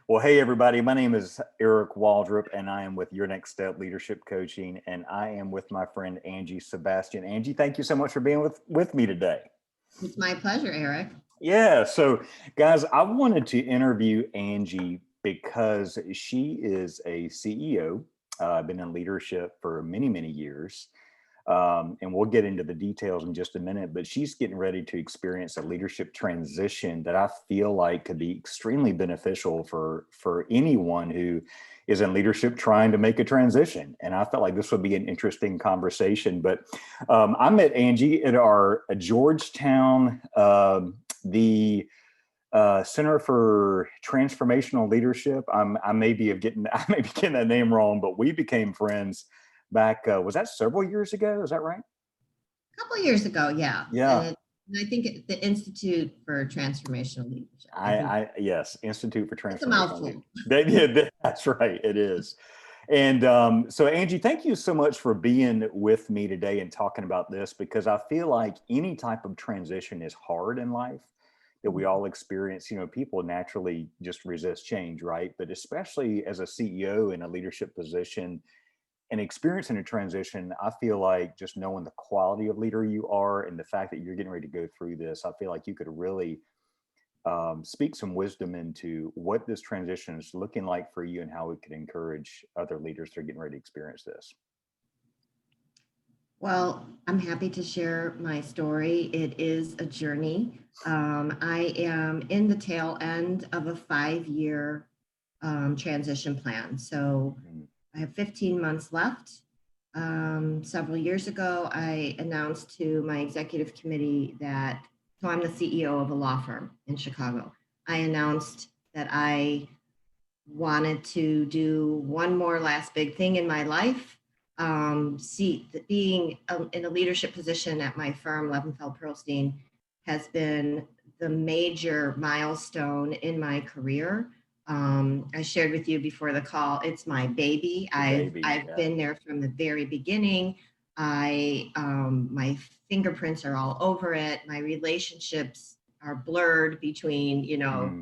Well, hey, everybody. My name is Eric Waldrop, and I am with Your Next Step Leadership Coaching, and I am with my friend Angie Sebastian. Angie, thank you so much for being with me today. It's my pleasure, Eric. Yeah. So, guys, I wanted to interview Angie because she is a CEO. Been in leadership for many, many years. And we'll get into the details in just a minute, but she's getting ready to experience a leadership transition that I feel like could be extremely beneficial for anyone who is in leadership trying to make a transition. And I felt like this would be an interesting conversation. But I met Angie at our Georgetown, the Center for Transformational Leadership. I may be getting that name wrong, but we became friends back. Was that several years ago? Is that right? A couple of years ago, yeah. Yeah. And I think the Institute for Transformational Leadership. I think Yes, Institute for it's a Transformational mouthful. Leadership. That's right. It is. And so, Angie, thank you so much for being with me today and talking about this, because I feel like any type of transition is hard in life that we all experience. You know, people naturally just resist change, right? But especially as a CEO in a leadership position and experiencing a transition, I feel like just knowing the quality of leader you are and the fact that you're getting ready to go through this, I feel like you could really speak some wisdom into what this transition is looking like for you and how it could encourage other leaders that are getting ready to experience this. Well, I'm happy to share my story. It is a journey. I am in the tail end of a 5-year transition plan. So I have 15 months left. Several years ago, I announced to my executive committee that, so I'm the CEO of a law firm in Chicago. I announced that I wanted to do one more last big thing in my life. Being in a leadership position at my firm, Levenfeld Pearlstein, has been the major milestone in my career. I shared with you before the call, it's my baby. I've been there from the very beginning. My fingerprints are all over it. My relationships are blurred between,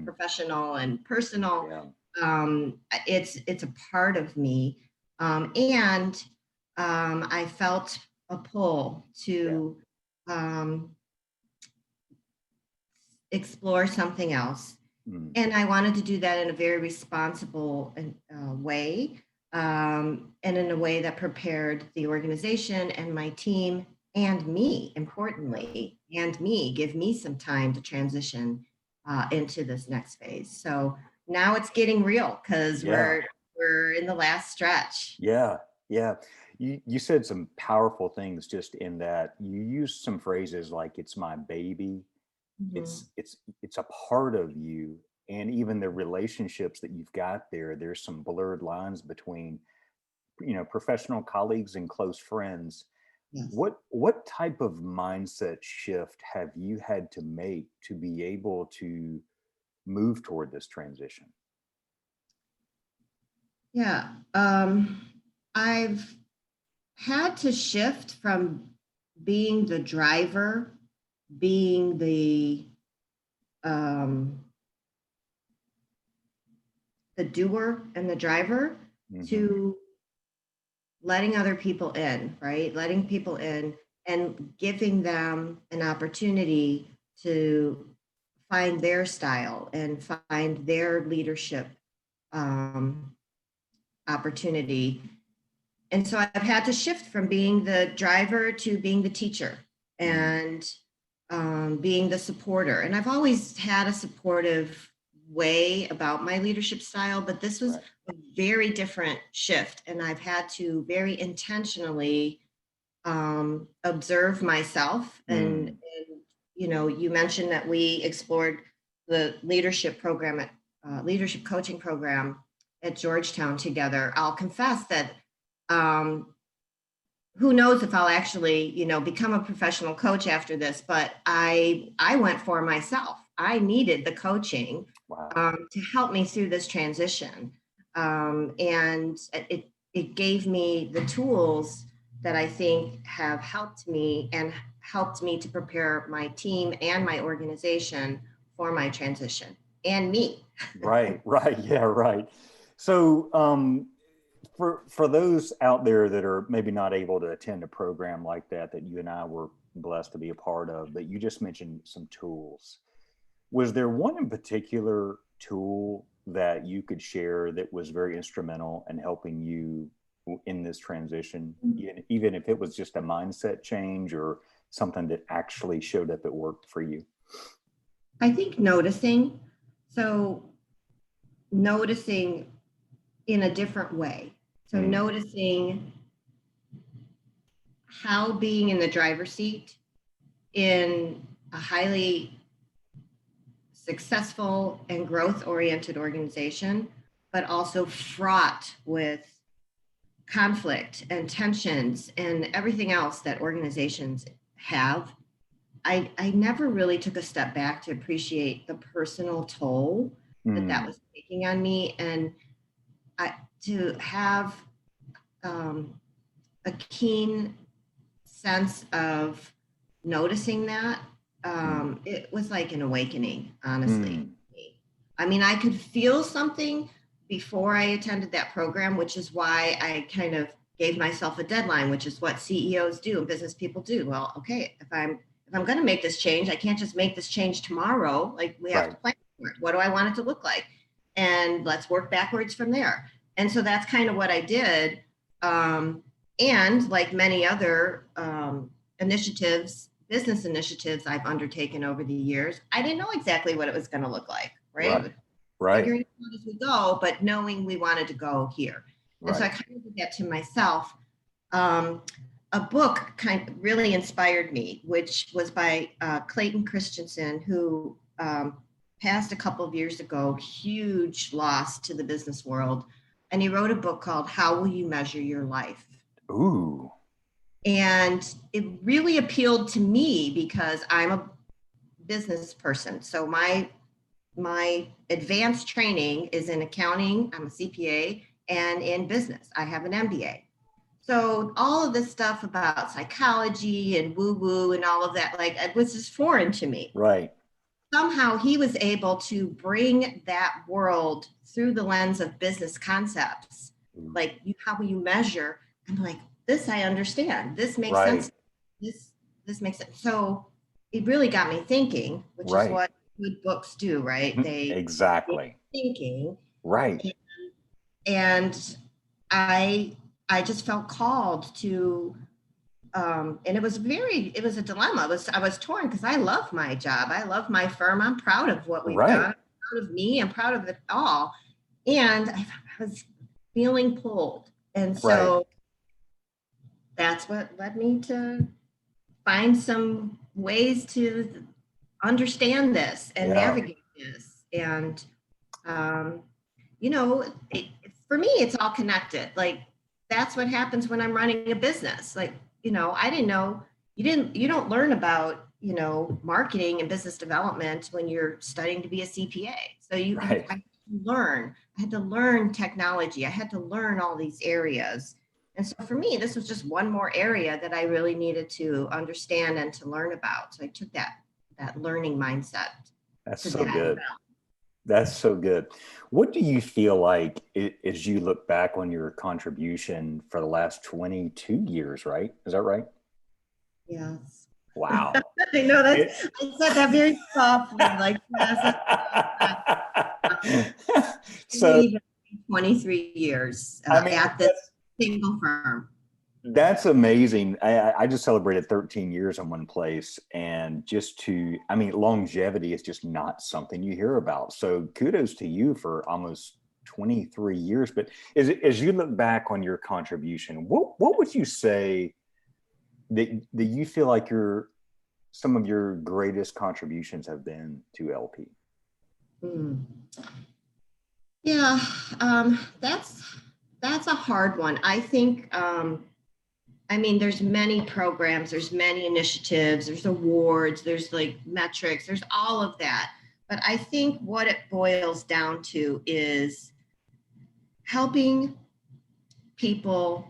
professional and personal. Yeah. It's a part of me. And I felt a pull to explore something else. And I wanted to do that in a very responsible way, and in a way that prepared the organization and my team and me, importantly, give me some time to transition into this next phase. So now it's getting real because we're in the last stretch. Yeah. You said some powerful things just in that you used some phrases like "it's my baby." It's a part of you, and even the relationships that you've got there's some blurred lines between professional colleagues and close friends. Yes. What type of mindset shift have you had to make to be able to move toward this transition? Yeah, I've had to shift from being the driver, being the doer and the driver, to letting other people in, right? Letting people in and giving them an opportunity to find their style and find their leadership opportunity. And so I've had to shift from being the driver to being the teacher and being the supporter. And I've always had a supportive way about my leadership style, but this was a very different shift. And I've had to very intentionally observe myself. And you mentioned that we explored the leadership program leadership coaching program at Georgetown together. I'll confess that who knows if I'll actually, become a professional coach after this, but I went for myself. I needed the coaching to help me through this transition. And it gave me the tools that I think have helped me to prepare my team and my organization for my transition, and me. Right, right, yeah, right. So, for those out there that are maybe not able to attend a program like that that you and I were blessed to be a part of, but you just mentioned some tools. Was there one in particular tool that you could share that was very instrumental in helping you in this transition, even if it was just a mindset change or something that actually showed up at work for you? I think noticing. So noticing in a different way. So Mm, noticing how being in the driver's seat in a highly successful and growth oriented organization, but also fraught with conflict and tensions and everything else that organizations have. I never really took a step back to appreciate the personal toll that that mm, was taking on me, and to have a keen sense of noticing that, mm, it was like an awakening, honestly. mm. I mean, I could feel something before I attended that program, which is why I kind of gave myself a deadline, which is what CEOs do and business people do. Well, okay, if I'm going to make this change, I can't just make this change tomorrow. Like, we have to Right. plan for it. What do I want it to look like? And let's work backwards from there. And so that's kind of what I did. And like many other initiatives, business initiatives I've undertaken over the years, I didn't know exactly what it was going to look like, Right. right? Right. Figuring it out as we go, but knowing we wanted to go here. And so I Right. kind of did that to myself. Um, a book kind of really inspired me, which was by Clayton Christensen, who passed a couple of years ago, huge loss to the business world. And he wrote a book called How Will You Measure Your Life? Ooh. And it really appealed to me because I'm a business person. So my advanced training is in accounting. I'm a CPA, and in business. I have an MBA. So all of this stuff about psychology and woo woo and all of that, like, it was just foreign to me. Right. Somehow he was able to bring that world through the lens of business concepts, Ooh. like how will you measure? I'm like, this I understand. This makes sense. Right. This this makes sense. So it really got me thinking, which is Right. what good books do, right? They get Exactly. you thinking, Right. and I I just felt called to and it was a dilemma. I was torn because I love my job. I love my firm. I'm proud of what we've done. Right. I'm proud of me. I'm proud of it all. And I was feeling pulled. And Right. so that's what led me to find some ways to understand this and Yeah. navigate this. And, um, for me, it's all connected. Like, that's what happens when I'm running a business. Like, I didn't know you don't learn about, marketing and business development when you're studying to be a CPA. So Right. I had to learn technology. I had to learn all these areas. And so for me, this was just one more area that I really needed to understand and to learn about. So I took that learning mindset That's to so that. good. That's so good. What do you feel like as you look back on your contribution for the last 22 years, right? Is that right? Yes. Wow. I know It, I said that very softly, like, yes, so, even 23 years I mean, at this single firm. that's amazing. I just celebrated 13 years in one place. And I mean, longevity is just not something you hear about. So kudos to you for almost 23 years. But as you look back on your contribution, what would you say that you feel like some of your greatest contributions have been to LP? Hmm. Yeah, that's a hard one. I think, I mean, there's many programs, there's many initiatives, there's awards, there's like metrics, there's all of that. But I think what it boils down to is helping people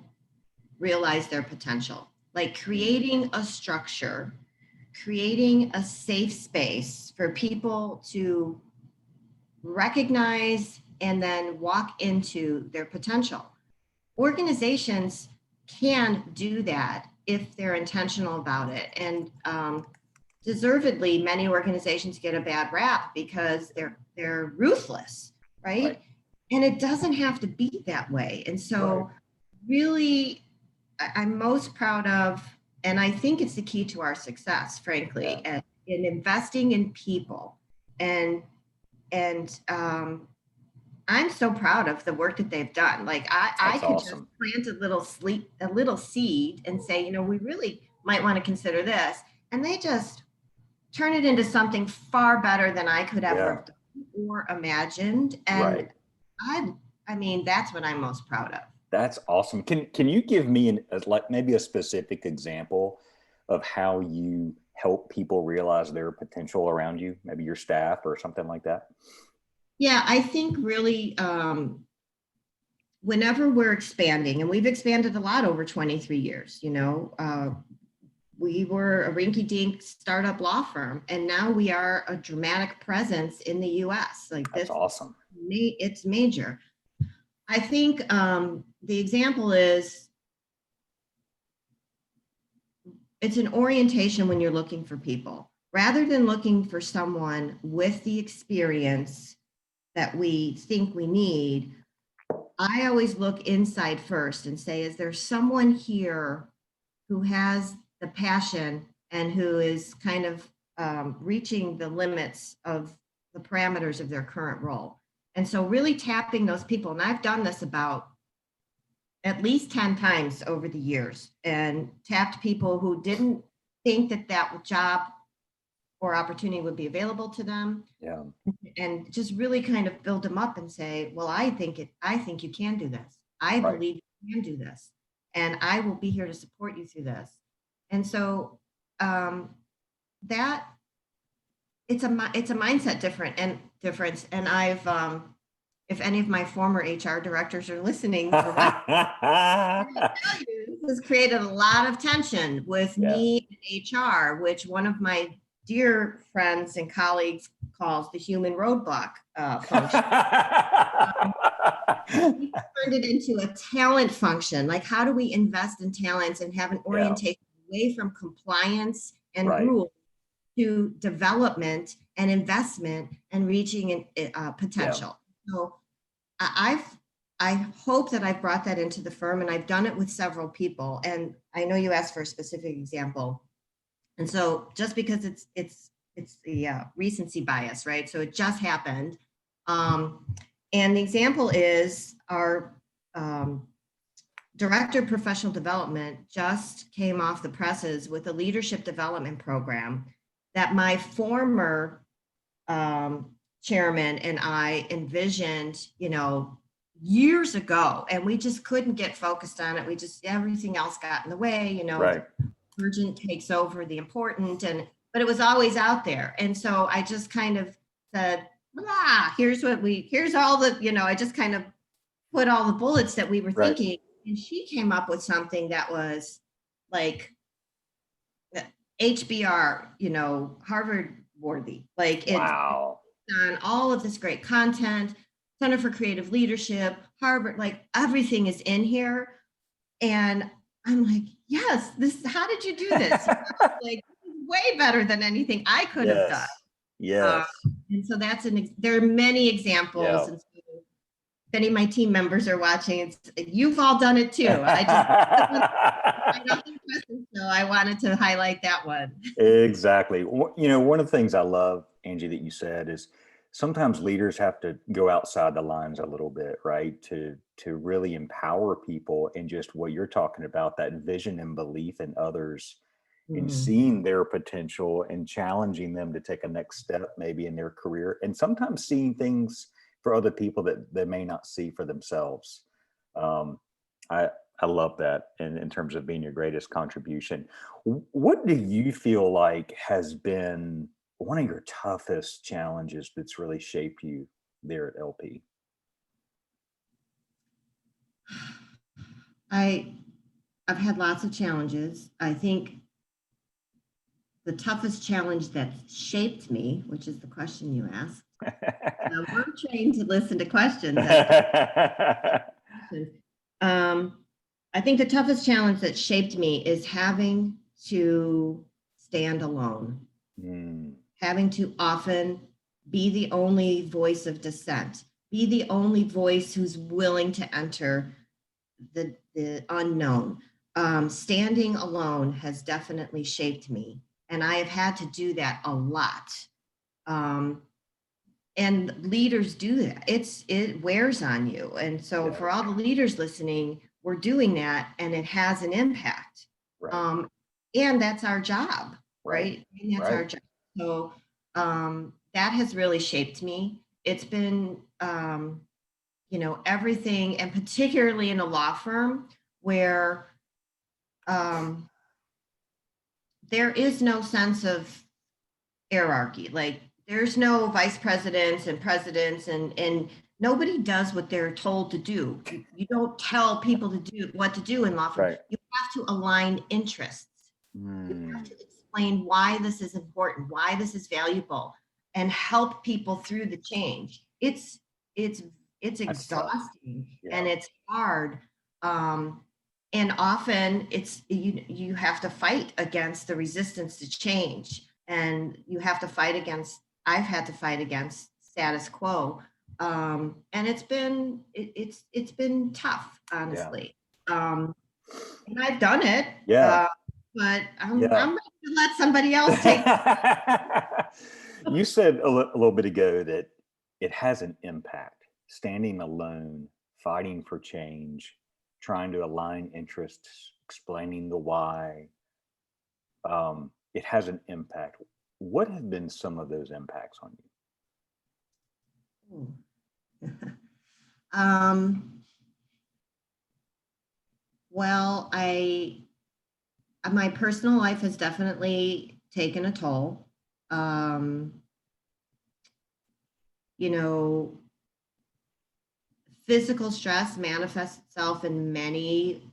realize their potential, like creating a structure, creating a safe space for people to recognize and then walk into their potential. Organizations can do that if they're intentional about it. And deservedly, many organizations get a bad rap because they're ruthless, right? Right. And it doesn't have to be that way. And Right. so, really, I'm most proud of, and I think it's the key to our success, Yeah. frankly, in investing in people. And and I'm so proud of the work that they've done. Like I That's could just awesome. plant a little seed and say, you know, we really might want to consider this. And they just turn it into something far better than I could ever Yeah. have done or imagined. And Right. I I mean, that's what I'm most proud of. That's awesome. Can you give me like maybe a specific example of how you help people realize their potential around you, maybe your staff or something like that? Yeah, I think really whenever we're expanding, and we've expanded a lot over 23 years, you know, we were a rinky-dink startup law firm, and now we are a dramatic presence in the U.S. Like That's this, awesome. it's major. I think the example is it's an orientation when you're looking for people, rather than looking for someone with the experience that we think we need. I always look inside first and say, is there someone here who has the passion and who is kind of reaching the limits of the parameters of their current role? And so really tapping those people, and I've done this about at least 10 times over the years and tapped people who didn't think that that job or opportunity would be available to them, Yeah. and just really kind of build them up and say, well, I think you can do this. I Right. believe you can do this. And I will be here to support you through this. And so that it's a mindset difference. And I've if any of my former HR directors are listening, for one, this has created a lot of tension with Yeah. me and HR, which one of my dear friends and colleagues calls the human roadblock function. We turned it into a talent function. Like, how do we invest in talents and have an Yeah. orientation away from compliance and Right. rules to development and investment and reaching Yeah. potential? So I hope that I've brought that into the firm, and I've done it with several people. And I know you asked for a specific example, and so just because it's the recency bias, right? So it just happened, and the example is our director of professional development just came off the presses with a leadership development program that my former chairman and I envisioned, you know, years ago, and we just couldn't get focused on it. We just, everything else got in the way, you know, Right. the urgent takes over the important, but it was always out there. And so I just kind of said, here's all the, you know, I just kind of put all the bullets that we were Right. thinking. And she came up with something that was like HBR, you know, Harvard worthy. Like it's Wow. on all of this great content, Center for Creative Leadership, Harvard, like everything is in here. And I'm like, yes, how did you do this? You know, like, way better than anything I could have done. Yes. Yes. And so there are many Yeah. examples. And so if any of my team members are watching, you've all done it too. So I wanted to highlight that one. Exactly. You know, one of the things I love, Angie, that you said is sometimes leaders have to go outside the lines a little bit, right? To really empower people and just what you're talking about, that vision and belief in others and Mhm. seeing their potential and challenging them to take a next step maybe in their career, and sometimes seeing things for other people that they may not see for themselves. Um, I love that in terms of being your greatest contribution. What do you feel like has been one of your toughest challenges that's really shaped you there at LP? I I've had lots of challenges. I think the toughest challenge that shaped me, which is the question you asked, We're trained to listen to questions. Um, I think the toughest challenge that shaped me is having to stand alone, having to often be the only voice of dissent, be the only voice who's willing to enter the unknown. Standing alone has definitely shaped me, and I have had to do that a lot. And leaders do that. It wears on you. And so for all the leaders listening, we're doing that, and it has an impact. Right. And that's our job, Right. right? And that's our job. So that has really shaped me. It's been, everything, and particularly in a law firm where there is no sense of hierarchy. Like, there's no vice presidents and presidents, and nobody does what they're told to do. You don't tell people to do what to do in law firm. Right. You have to align interests. You have to explain why this is important, why this is valuable, and help people through the change. It's exhausting and it's hard. And often it's you have to fight against the resistance to change, and you have to fight against, I've had to fight against status quo. And it's been tough, honestly. And I've done it. But I'm ready to let somebody else take. You said a little bit ago that it has an impact. Standing alone, fighting for change, trying to align interests, explaining the why. It has an impact. What have been some of those impacts on you? Well, my personal life has definitely taken a toll. Physical stress manifests itself in many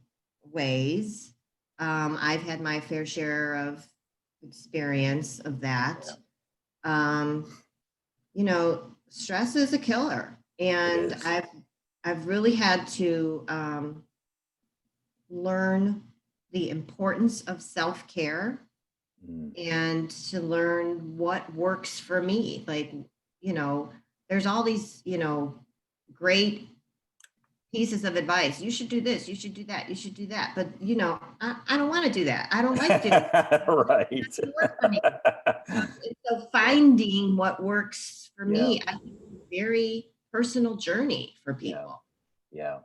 ways. I've had my fair share of experience of that. Stress is a killer, and I've really had to learn the importance of self-care and to learn what works for me. Like, there's all these, great pieces of advice. You should do this, you should do that, you should do that. But, I don't want to do that. I don't like doing that. Right. It doesn't work for me. So finding what works for me, I think, is a very personal journey for people. Yeah.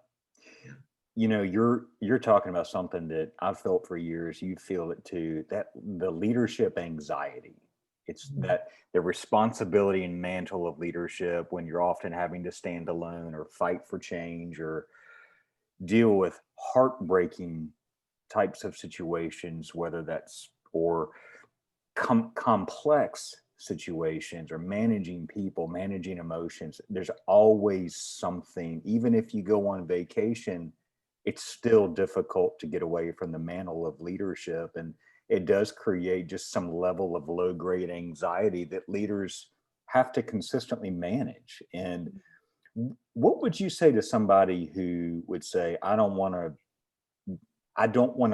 You're talking about something that I've felt for years. You feel it too, that the leadership anxiety. It's that the responsibility and mantle of leadership when you're often having to stand alone or fight for change or deal with heartbreaking types of situations, whether that's or complex situations or managing people, managing emotions. There's always something, even if you go on vacation, it's still difficult to get away from the mantle of leadership. And it does create just some level of low grade anxiety that leaders have to consistently manage. And what would you say to somebody who would say, I don't want a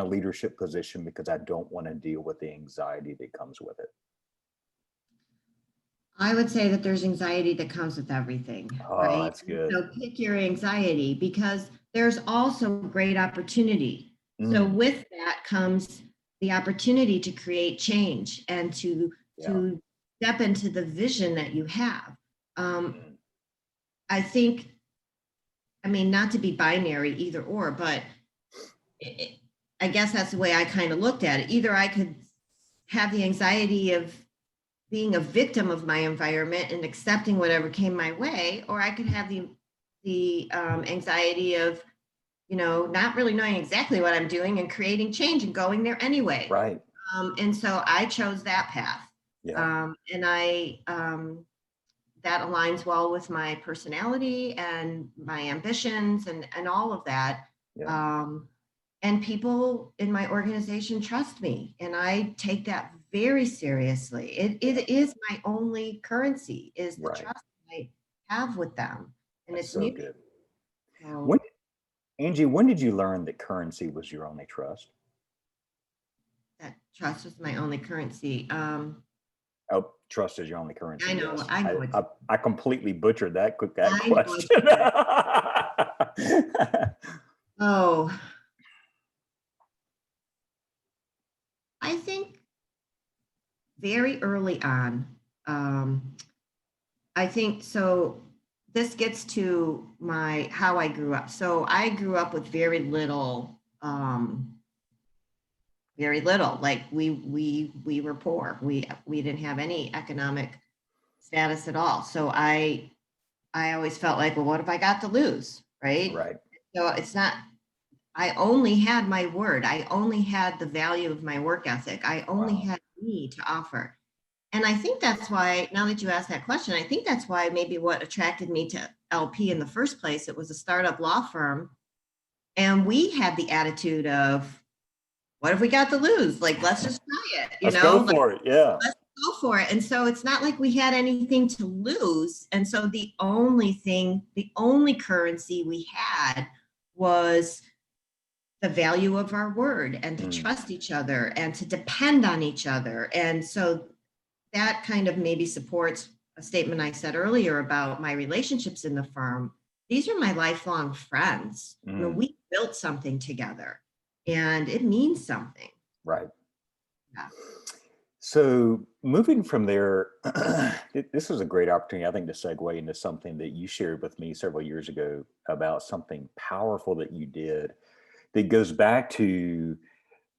leadership position because I don't want to deal with the anxiety that comes with it? I would say that there's anxiety that comes with everything, right? That's good. So pick your anxiety, because there's also great opportunity. So with that comes the opportunity to create change and to step into the vision that you have. I think, not to be binary either or, but I guess that's the way I kind of looked at it. Either I could have the anxiety of being a victim of my environment and accepting whatever came my way, or I could have the anxiety of, not really knowing exactly what I'm doing and creating change and going there anyway. Right. And so I chose that path. And I that aligns well with my personality and my ambitions and all of that. And people in my organization trust me, and I take that very seriously. It is my only currency, is the trust I have with them, and That's it's so mutual. good. So When, Angie, when did you learn that currency was your only trust? that trust was my only currency. Oh, trust is your only currency. Yes, I know it's, I completely butchered that I know it's question. bad. Oh, I think very early on, um, I think so. This gets to my how I grew up. So I grew up with very little. Like we were poor. We didn't have any economic status at all. So I always felt like, well, what have I got to lose, right? Right. So it's not. I only had my word. I only had the value of my work ethic. I only Wow. had me to offer. And I think that's why, now that you asked that question, I think that's why maybe what attracted me to LP in the first place, it was a startup law firm. And we had the attitude of, what have we got to lose? Like, let's just try it, Let's go like, for it. Yeah. let's go for it. And so it's not like we had anything to lose. And so the only currency we had was the value of our word and to Mm, trust each other and to depend on each other. And so that kind of maybe supports a statement I said earlier about my relationships in the firm. These are my lifelong friends. mm, We built something together and it means something. right. Yeah. So moving from there, this was a great opportunity, I think, to segue into something that you shared with me several years ago about something powerful that you did that goes back to,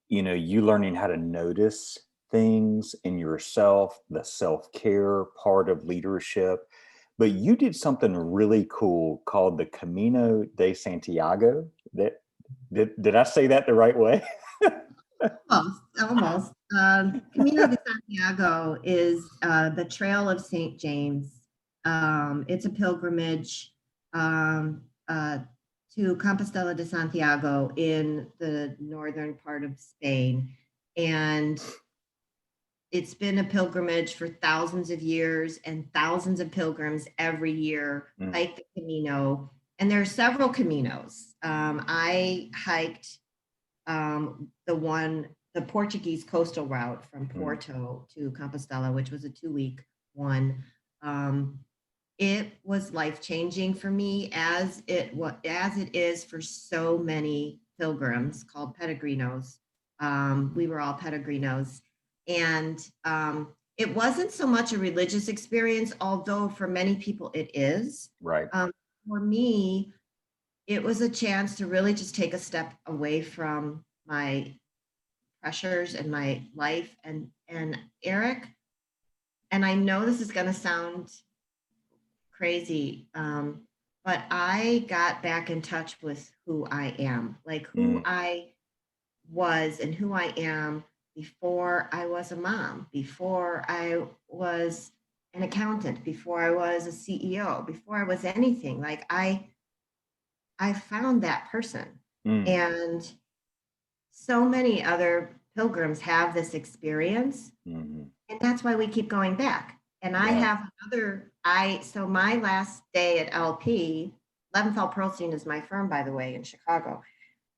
you learning how to notice things in yourself, the self-care part of leadership. But you did something really cool called the Camino de Santiago. Did I say that the right way? Almost. Camino de Santiago is the Trail of St. James. It's a pilgrimage um, uh, to Compostela de Santiago in the northern part of Spain. And it's been a pilgrimage for thousands of years, and thousands of pilgrims every year Mm, hike the Camino. And there are several Caminos. I hiked the Portuguese coastal route from mm, Porto to Compostela, which was a 2-week one. Um, it was life changing for me, as it is for so many pilgrims called peregrinos. We were all peregrinos, and it wasn't so much a religious experience, although for many people it is. right. Um, for me, it was a chance to really just take a step away from my pressures and my life. And Eric, and I know this is going to sound crazy, but I got back in touch with who I am, like who Mm, I was and who I am before I was a mom, before I was an accountant, before I was a CEO, before I was anything. Like I found that person. mm, And so many other pilgrims have this experience, mhm. and that's why we keep going back. And I Yeah. have so my last day at LP, Levenfeld Pearlstein is my firm, by the way, in Chicago.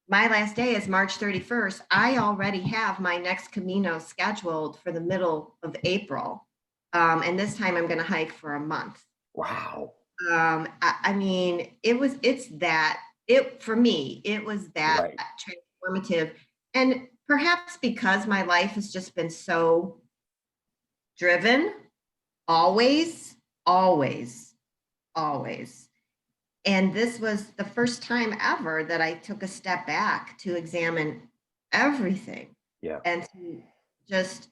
My last day is March 31st. I already have my next Camino scheduled for the middle of April. And this time I'm going to hike for a month. Wow. I mean, for me, it was that Right. transformative. And perhaps because my life has just been so driven, always, always, always. And this was the first time ever that I took a step back to examine everything Yeah. and to just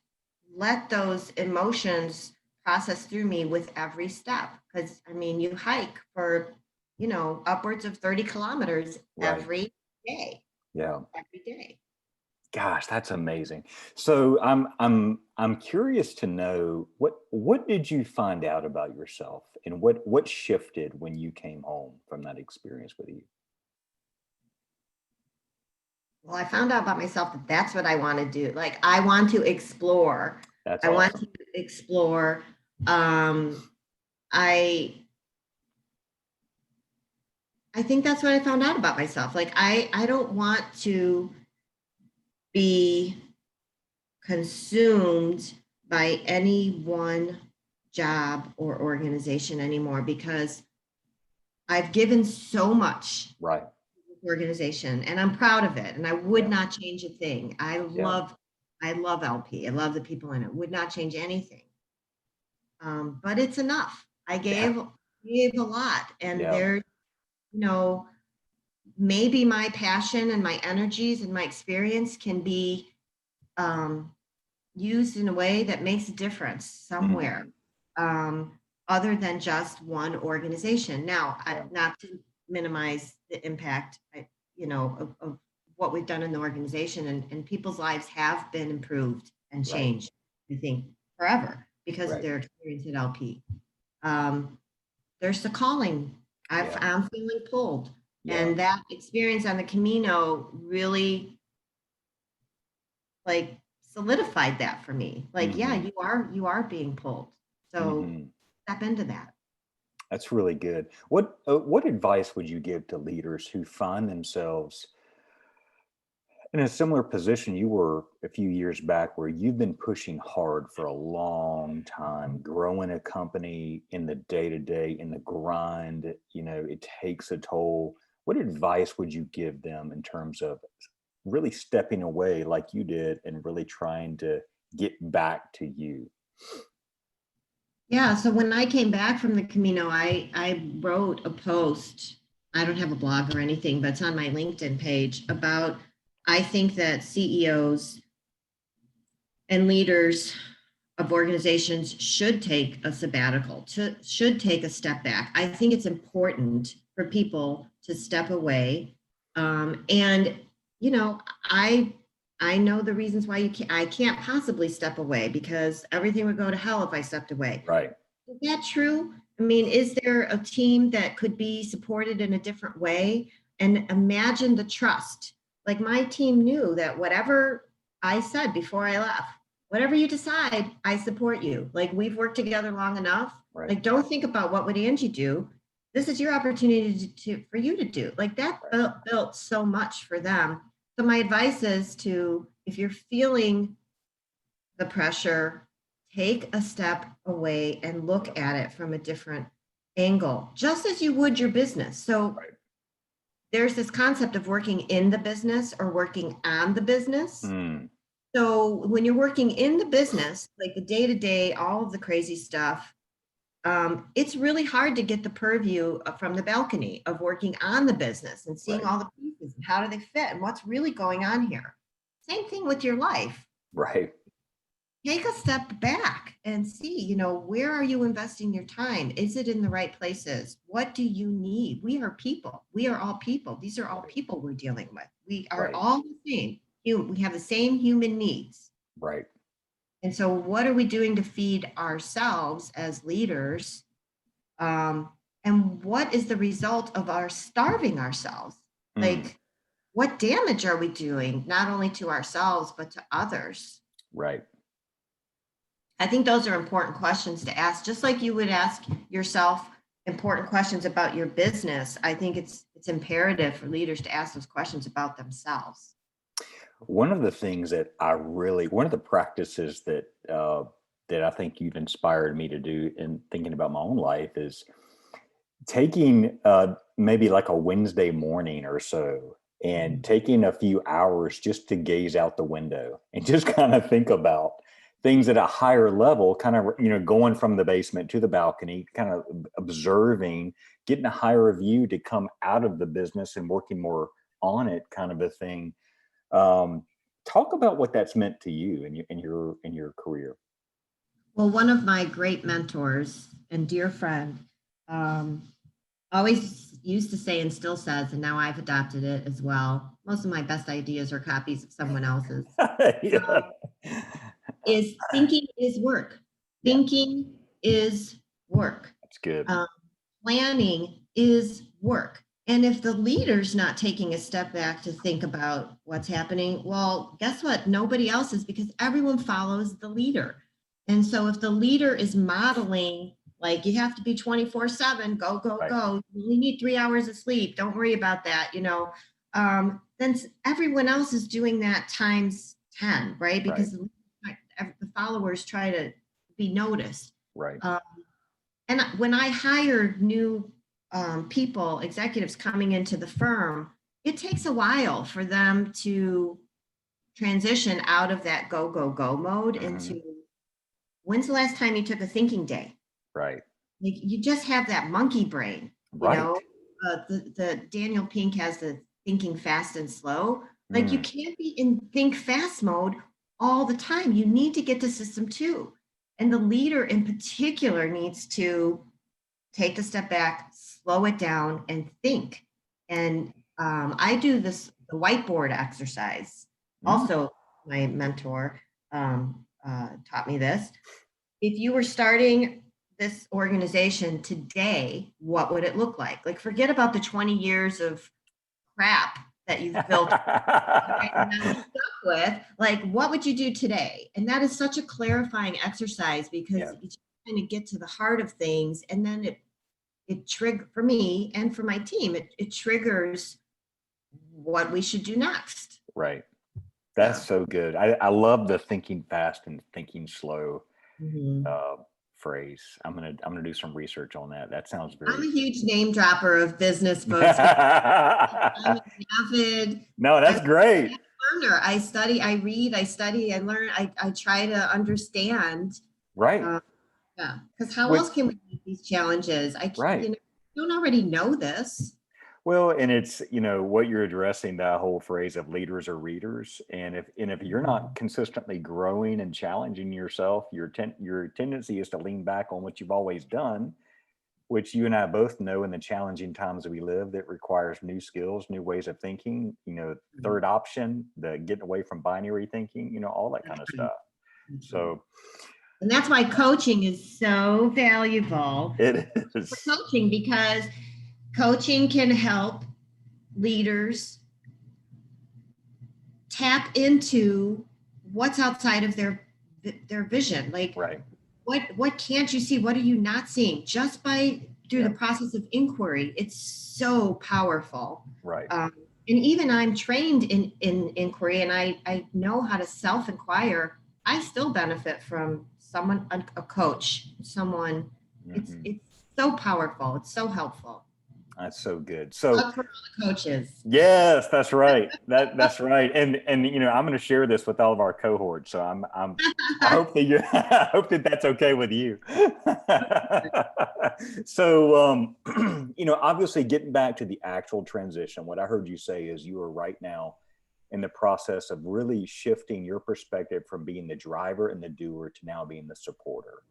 let those emotions process through me with every step. Because I mean, you hike for, upwards of 30 kilometers Right. Yeah. every day. Gosh, that's amazing. So I'm curious to know what did you find out about yourself, and what shifted when you came home from that experience with you? Well, I found out about myself that that's what I want to do. Like, I want to explore. That's I want awesome. to explore. Um, I I think that's what I found out about myself. Like I don't want to be consumed by any one job or organization anymore because I've given so much Right. to this organization and I'm proud of it. And I would Yeah. not change a thing. Yeah. I love LP. I love the people in it. Would not change anything. But it's enough. I Yeah. gave a lot. And Yeah. there, you know, maybe my passion and my energies and my experience can be used in a way that makes a difference somewhere, Mhm. um, other than just one organization. Now, Yeah. not to minimize the impact, of what we've done in the organization, and people's lives have been improved and Right. changed, I think, forever because of Right. their experience at LP. Um, there's the calling. Yeah. I'm feeling pulled. Yeah. And that experience on the Camino really like solidified that for me. Like, yeah, Mhm. you are being pulled. So Mhm. step into that. That's really good. What advice would you give to leaders who find themselves in a similar position you were a few years back, where you've been pushing hard for a long time, growing a company in the day to day, in the grind, it takes a toll. What advice would you give them in terms of really stepping away like you did and really trying to get back to you? Yeah. So when I came back from the Camino, I wrote a post. I don't have a blog or anything, but it's on my LinkedIn page about I think that CEOs and leaders of organizations should take a sabbatical, should take a step back. I think it's important for people to step away. And you know, I I know the reasons why I can't possibly step away because everything would go to hell if I stepped away. Right. Is that true? I mean, is there a team that could be supported in a different way? And imagine the trust. Like my team knew that whatever I said before I left, whatever you decide, I support you. Like we've worked together long enough. Right. Like don't think about what would Angie do. This is your opportunity for you to do. Like that Right. built so much for them. So my advice is to, if you're feeling the pressure, take a step away and Yeah. look at it from a different angle, just as you would your business. So Right. there's this concept of working in the business or working on the business. Mm. So when you're working in the business, like the day to day, all of the crazy stuff, it's really hard to get the purview from the balcony of working on the business and seeing Right. all the pieces and how do they fit and what's really going on here. Same thing with your life. Right. Take a step back and see, where are you investing your time? Is it in the right places? What do you need? We are people. We are all people. These are all Right. people we're dealing with. We are Right. all the same. We have the same human needs. Right. And so, what are we doing to feed ourselves as leaders? And what is the result of our starving ourselves? Mm. Like, what damage are we doing, not only to ourselves, but to others? Right. I think those are important questions to ask, just like you would ask yourself important questions about your business. I think it's imperative for leaders to ask those questions about themselves. One of the things that one of the practices that I think you've inspired me to do in thinking about my own life is taking maybe like a Wednesday morning or so and taking a few hours just to gaze out the window and just kind of think about things at a higher level, kind of, going from the basement to the balcony, kind of observing, getting a higher view to come out of the business and working more on it, kind of a thing. um, Talk about what that's meant to you in your career. Well, one of my great mentors and dear friend um, always used to say and still says, and now I've adopted it as well. Most of my best ideas are copies of someone else's. Yeah. Is thinking is work. Yeah, Thinking is work. that's good. Um, Planning is work. And if the leader's not taking a step back to think about what's happening, well, guess what? Nobody else is because everyone follows the leader. And so if the leader is modeling Like you have to be 24/7, go, go, Right. go. You only need 3 hours of sleep. Don't worry about that, then everyone else is doing that times 10, right? Right. Because the followers try to be noticed. Right. Um, and when I hire new people, executives coming into the firm, it takes a while for them to transition out of that go, go, go mode Mhm. into when's the last time you took a thinking day? Right. Like you just have that monkey brain, Right. the Daniel Pink has the thinking fast and slow. Like you Mm. can't be in think fast mode all the time. You need to get to system 2. And the leader in particular needs to take the step back, slow it down, and think. And I do the whiteboard exercise. Mm. Also, my mentor taught me this. If you were starting this organization today, what would it look like? Like, forget about the 20 years of crap that you've built and now stuck with. Like, what would you do today? And that is such a clarifying exercise because Yeah. you just kind of get to the heart of things, and then it trigger for me and for my team. It triggers what we should do next. Right. Yeah. That's so good. I love the thinking fast and thinking slow Mhm. uh, phrase. I'm gonna do some research on that. That sounds I'm very a good. huge name dropper of business books. I'm an avid, No, I'm that's great. a learner. I study, I read, I study, I learn. I try to understand. Right. Uh, yeah, because how With else can we meet these challenges? right. You don't already know this. Well, and it's, what you're addressing, that whole phrase of leaders are readers. And if you're not consistently growing and challenging yourself, your tendency is to lean back on what you've always done, which you and I both know in the challenging times that we live that requires new skills, new ways of thinking, third option, the getting away from binary thinking, all that kind of stuff. So And that's why coaching is so valuable it for is. coaching, because coaching can help leaders tap into what's outside of their vision. Like Right. what can't you see? What are you not seeing? Just by through Yeah. the process of inquiry, it's so powerful. Right. And even I'm trained in inquiry, and I know how to self inquire. I still benefit from someone, a coach, someone. Hmm. It's so powerful. It's so helpful. That's so good. So Look for all the coaches. yes, that's right. That's right. And I'm going to share this with all of our cohorts. So I hope that you I hope that that's okay with you. So obviously getting back to the actual transition, what I heard you say is you are right now in the process of really shifting your perspective from being the driver and the doer to now being the supporter,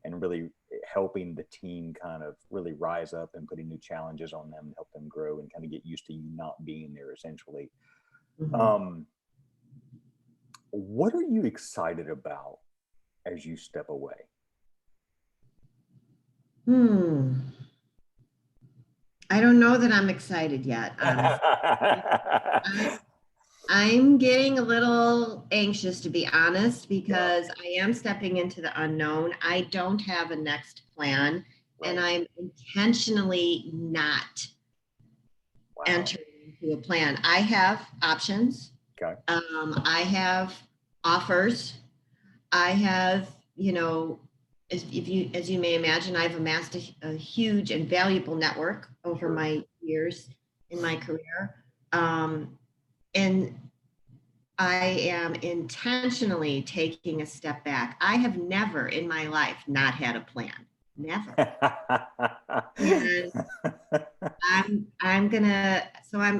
and really helping the team kind of really rise up and putting new challenges on them and help them grow and kind of get used to you not being there essentially. Mhm. Um, what are you excited about as you step away? I don't know that I'm excited yet, honestly. I, I'm getting a little anxious, to be honest, Yeah, because I am stepping into the unknown. I don't have a next plan, and right. I'm intentionally not Wow. entering into a plan. I have options. Okay. I have offers. I have, as you may imagine, I've amassed a huge and valuable network over Sure. my years in my career. And I am intentionally taking a step back. I have never in my life not had a plan. Never. And I'm gonna so I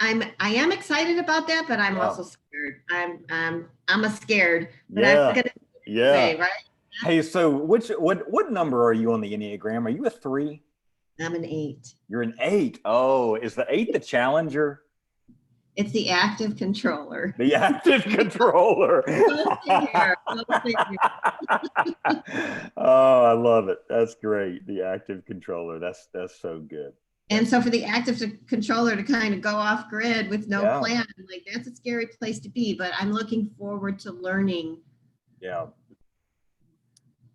am excited about that, but I'm Yeah. also scared. I'm a scared, but I'm Yeah. gonna do it Yeah. anyway, right? Hey, so what number are you on the Enneagram? Are you a 3? I'm an 8. You're an 8. Oh, is the 8 the challenger? It's the active controller. The active controller. Go figure. Go figure. Oh, I love it. That's great. The active controller. That's so good. And That's so for the active controller to kind of go off grid with no yeah. plan, like that's a scary place to be. But I'm looking forward to learning Yeah.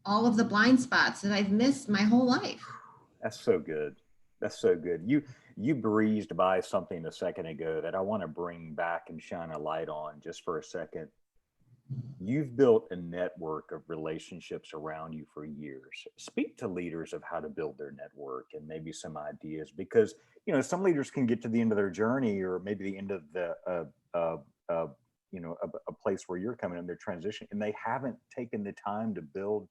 all of the blind spots that I've missed my whole life. That's so good. That's so good. You breezed by something a second ago that I want to bring back and shine a light on just for a second. You've built a network of relationships around you for years. Speak to leaders of how to build their network and maybe some ideas, because some leaders can get to the end of their journey, or maybe the end of the uh, a place where you're coming in their transition, and they haven't taken the time to build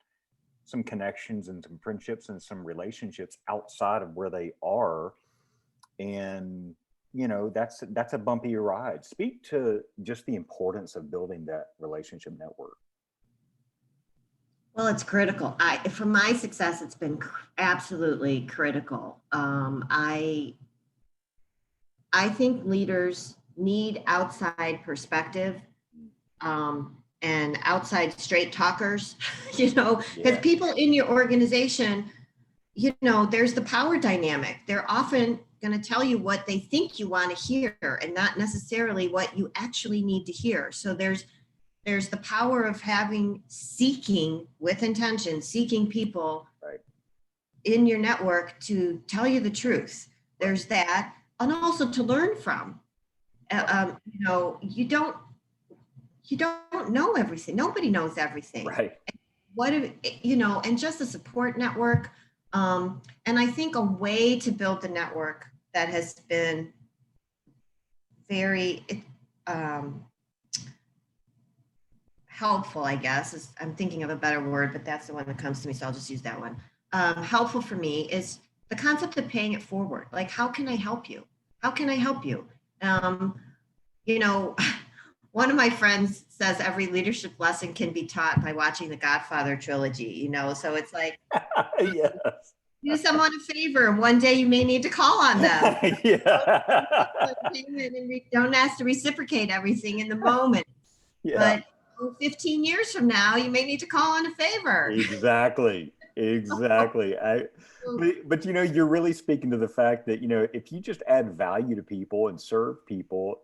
some connections and some friendships and some relationships outside of where they are. And that's a bumpy ride. Speak to just the importance of building that relationship network. Well, it's critical. For my success, it's been absolutely critical. I think leaders need outside perspective, and outside straight talkers, because Yeah. people in your organization, there's the power dynamic. They're often going to tell you what they think you want to hear and not necessarily what you actually need to hear. So there's the power of seeking with intention, seeking people Right. in your network to tell you the truth. There's that, and also to learn from. You don't know everything. Nobody knows everything. Right. And just a support network. And I think a way to build the network that has been very helpful, I guess, I'm thinking of a better word, but that's the one that comes to me, so I'll just use that one. Helpful for me is the concept of paying it forward. Like, how can I help you? How can I help you? One of my friends says every leadership lesson can be taught by watching the Godfather trilogy, so it's like, Yes. do someone a favor, and one day you may need to call on them. Yeah. And don't ask to reciprocate everything in the moment. Yeah. But 15 years from now, you may need to call on a favor. Exactly. But you're really speaking to the fact that if you just add value to people and serve people,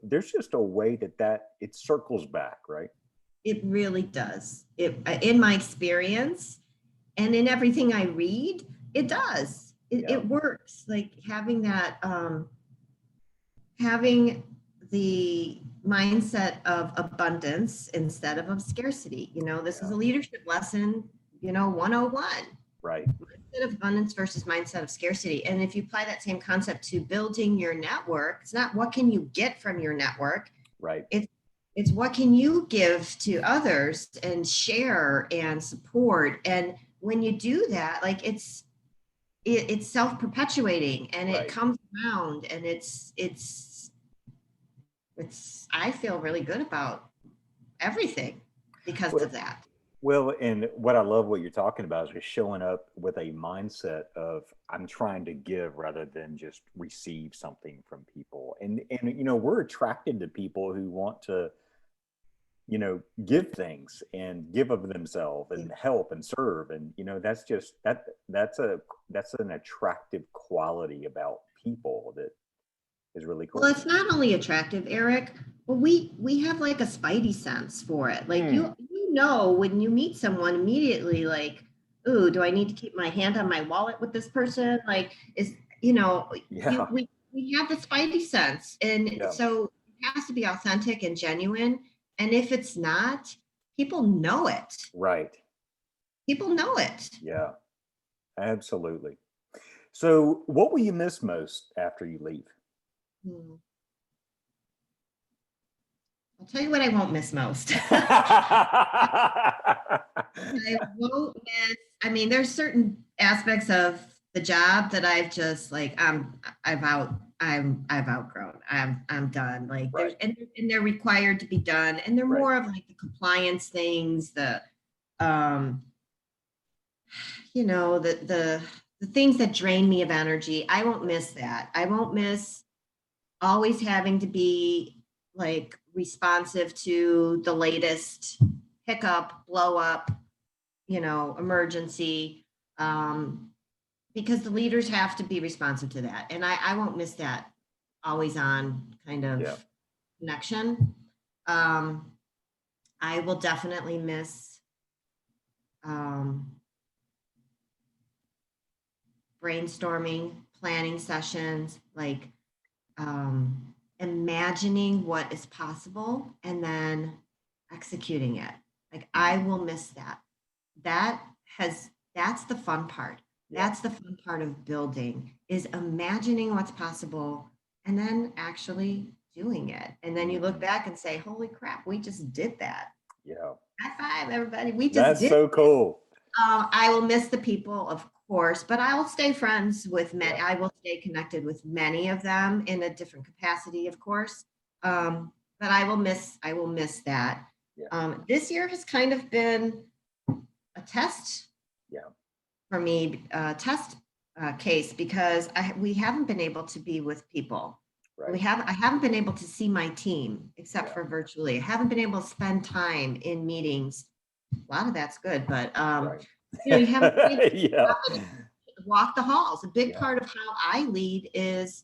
there's just a way that it circles back, right? It really does. In my experience and in everything I read, it does. It works. Like having that, having the mindset of abundance instead of scarcity. This is a leadership lesson, 101. Right. Mindset of abundance versus mindset of scarcity. And if you apply that same concept to building your network, it's not what can you get from your network. Right. It's what can you give to others and share and support. And when you do that, like it's self-perpetuating, and Right. it comes around, and it's I feel really good about everything because of that. Well, and what you're talking about is just showing up with a mindset of I'm trying to give rather than just receive something from people. And we're attracted to people who want to give things and give of themselves and help and serve. And that's just that's an attractive quality about people that is really cool. Well, it's not only attractive, Eric, but we have like a spidey sense for it. Like you when you meet someone immediately, like, ooh, do I need to keep my hand on my wallet with this person? Like, we have the spidey sense, and so it has to be authentic and genuine. And if it's not, people know it. Right. People know it. Yeah, absolutely. So what will you miss most after you leave? I'll tell you what I won't miss most. I won't miss, there's certain aspects of the job that I've just like, I've outgrown. I'm done. Like right. and they're required to be done. And they're more of like the compliance things, the things that drain me of energy. I won't miss that. I won't miss always having to be like responsive to the latest hiccup, blow up, emergency, because the leaders have to be responsive to that. And I won't miss that always on kind of connection. I will definitely miss brainstorming, planning sessions, like imagining what is possible and then executing it. Like I will miss that. That's the fun part. Yeah. That's the fun part of building is imagining what's possible and then actually doing it. And then you look back and say, holy crap, we just did that. Yeah. High five, everybody. We just That's did. so cool. I will miss the people, of course, but I will stay friends with many. Yeah. I will stay connected with many of them in a different capacity, of course. But I will miss that. Yeah. This year has kind of been a test Yeah. for me, test case because we haven't been able to be with people. Right. I haven't been able to see my team except Yeah. for virtually. I haven't been able to spend time in meetings. A lot of that's good, but Right. you haven't been able Yeah. to walk the halls. A big Yeah. part of how I lead is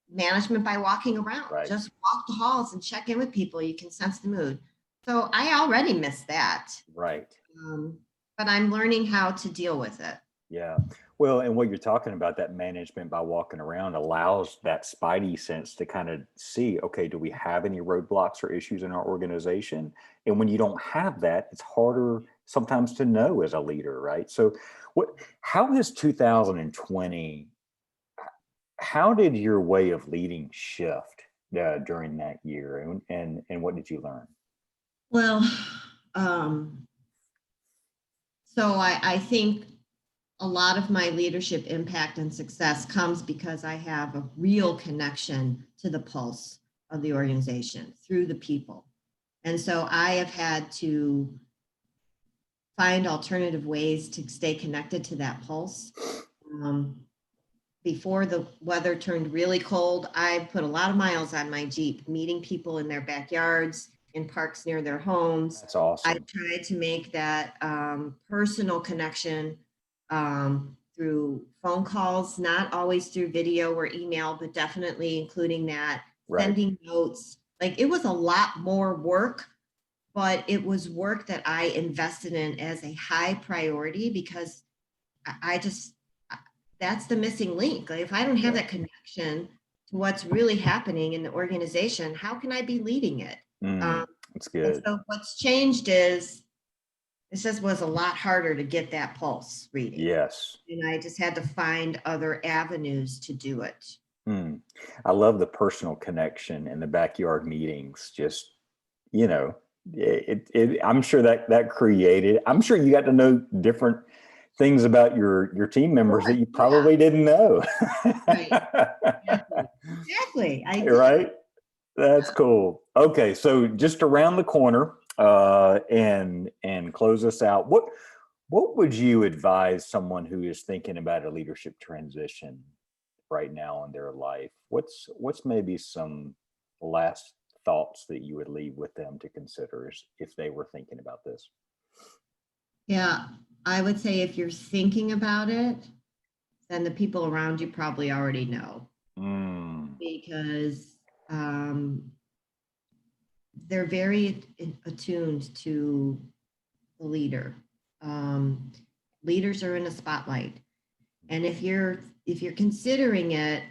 management by walking around. Right. Just walk the halls and check in with people. You can sense the mood. So I already miss that. Right. But I'm learning how to deal with it. Yeah. Well, and what you're talking about, that management by walking around allows that spidey sense to kind of see, okay, do we have any roadblocks or issues in our organization? And when you don't have that, it's harder sometimes to know as a leader, right? So how has 2020, how did your way of leading shift during that year? And what did you learn? Well, so I think a lot of my leadership impact and success comes because I have a real connection to the pulse of the organization through the people. And so I have had to find alternative ways to stay connected to that pulse. Before the weather turned really cold, I put a lot of miles on my Jeep, meeting people in their backyards, in parks near their homes. That's awesome. I tried to make that personal connection through phone calls, not always through video or email, but definitely including that, Right. sending notes. Like it was a lot more work, but it was work that I invested in as a high priority because that's the missing link. Like if I don't have that connection to what's really happening in the organization, how can I be leading it? That's good. And so what's changed is it just was a lot harder to get that pulse reading. Yes. And I just had to find other avenues to do it. I love the personal connection and the backyard meetings. Just, I'm sure that created, I'm sure you got to know different things about your team members that you probably didn't know. Right. Exactly. Right. That's cool. Okay. So just around the corner, and close us out. What would you advise someone who is thinking about a leadership transition right now in their life? What's maybe some last thoughts that you would leave with them to consider if they were thinking about this? Yeah, I would say if you're thinking about it, then the people around you probably already know. Because they're very attuned to the leader. Leaders are in a spotlight. And if you're considering it,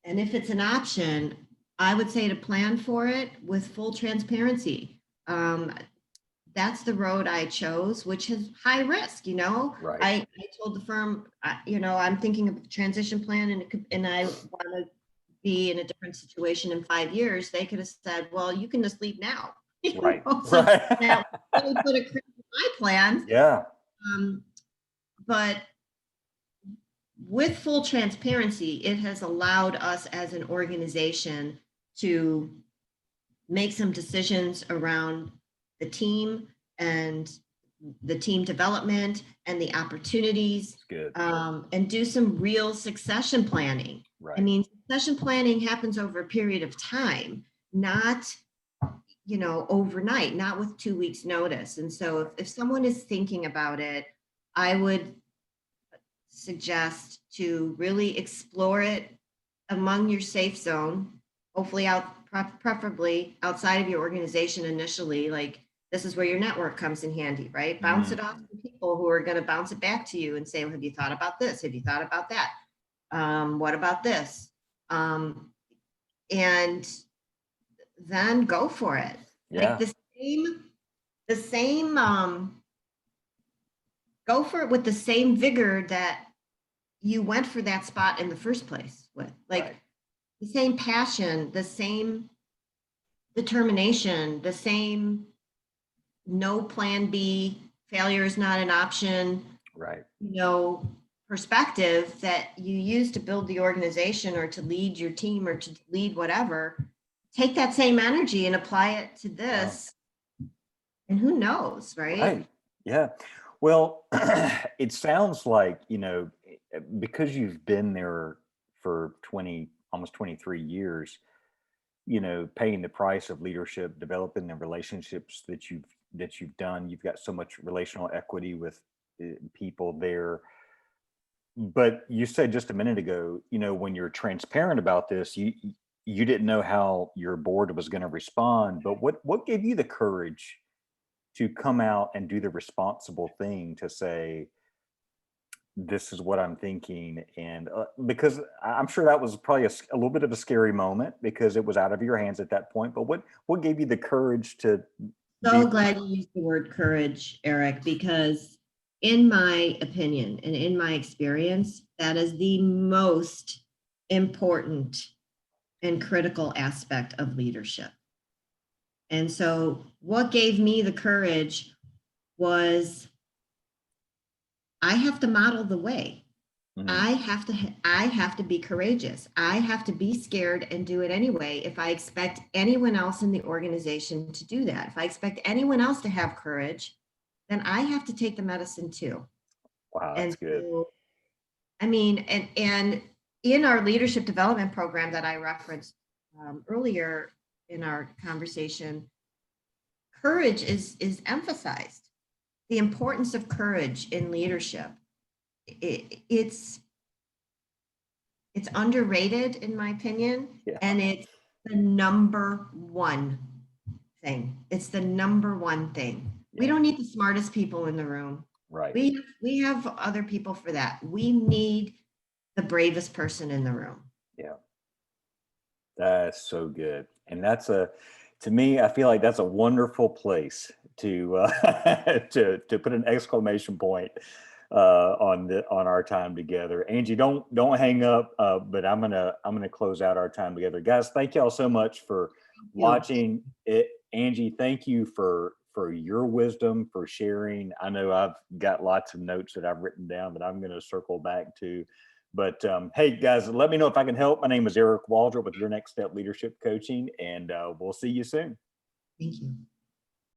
and if it's an option, I would say to plan for it with full transparency. That's the road I chose, which is high risk. Right. I told the firm, I'm thinking of a transition plan, and I want to be in a different situation in 5 years. They could have said, well, you can just leave now. Right. So right. now really put a crease in my plans. Yeah. But with full transparency, it has allowed us as an organization to make some decisions around the team and the team development and the opportunities. Good. And do some real succession planning. Right. I mean, succession planning happens over a period of time, not overnight, not with 2 weeks notice. And so if someone is thinking about it, I would suggest to really explore it among your safe zone, hopefully preferably outside of your organization initially, like This is where your network comes in handy, right? Bounce it off Mm. to people who are going to bounce it back to you and say, well, have you thought about this? Have you thought about that? What about this? And then go for it. Like Yeah. the same, go for it with the same vigor that you went for that spot in the first place with, like Right. the same passion, the same determination, the same no plan B, failure is not an option, Right. perspective that you use to build the organization or to lead your team or to lead whatever. Take that same energy and apply it to Yeah. this. And who knows, right? Right. Yeah. Well, it sounds like, because you've been there for 20, almost 23 years, paying the price of leadership, developing the relationships that you've done. You've got so much relational equity with people there. But you said just a minute ago, when you're transparent about this, you didn't know how your board was going to respond. But what gave you the courage to come out and do the responsible thing to say, this is what I'm thinking? And because I'm sure that was probably a little bit of a scary moment because it was out of your hands at that point. But what gave you the courage to be? So glad you used the word courage, Eric, because in my opinion and in my experience, that is the most important and critical aspect of leadership. And so, what gave me the courage was I have to model the way. Mhm. I have to be courageous. I have to be scared and do it anyway if I expect anyone else in the organization to do that. If I expect anyone else to have courage, then I have to take the medicine too. Wow, And that's good. so, I mean, and in our leadership development program that I referenced earlier in our conversation, courage is emphasized. The importance of courage in leadership. It's underrated in my opinion, Yeah. and it's the number one thing. It's the number one thing. We Yeah. don't need the smartest people in the room. Right. We have other people for that. We need the bravest person in the room. Yeah. That's so good. And to me, I feel like that's a wonderful place to to put an exclamation point on our time together. Angie, don't hang up. But I'm gonna close out our time together, guys. Thank y'all so much for Thank you. watching it. Angie, thank you for your wisdom, for sharing. I know I've got lots of notes that I've written down that I'm going to circle back to. But hey, guys, let me know if I can help. My name is Eric Waldrop with Your Next Step Leadership Coaching, and we'll see you soon. Thank you.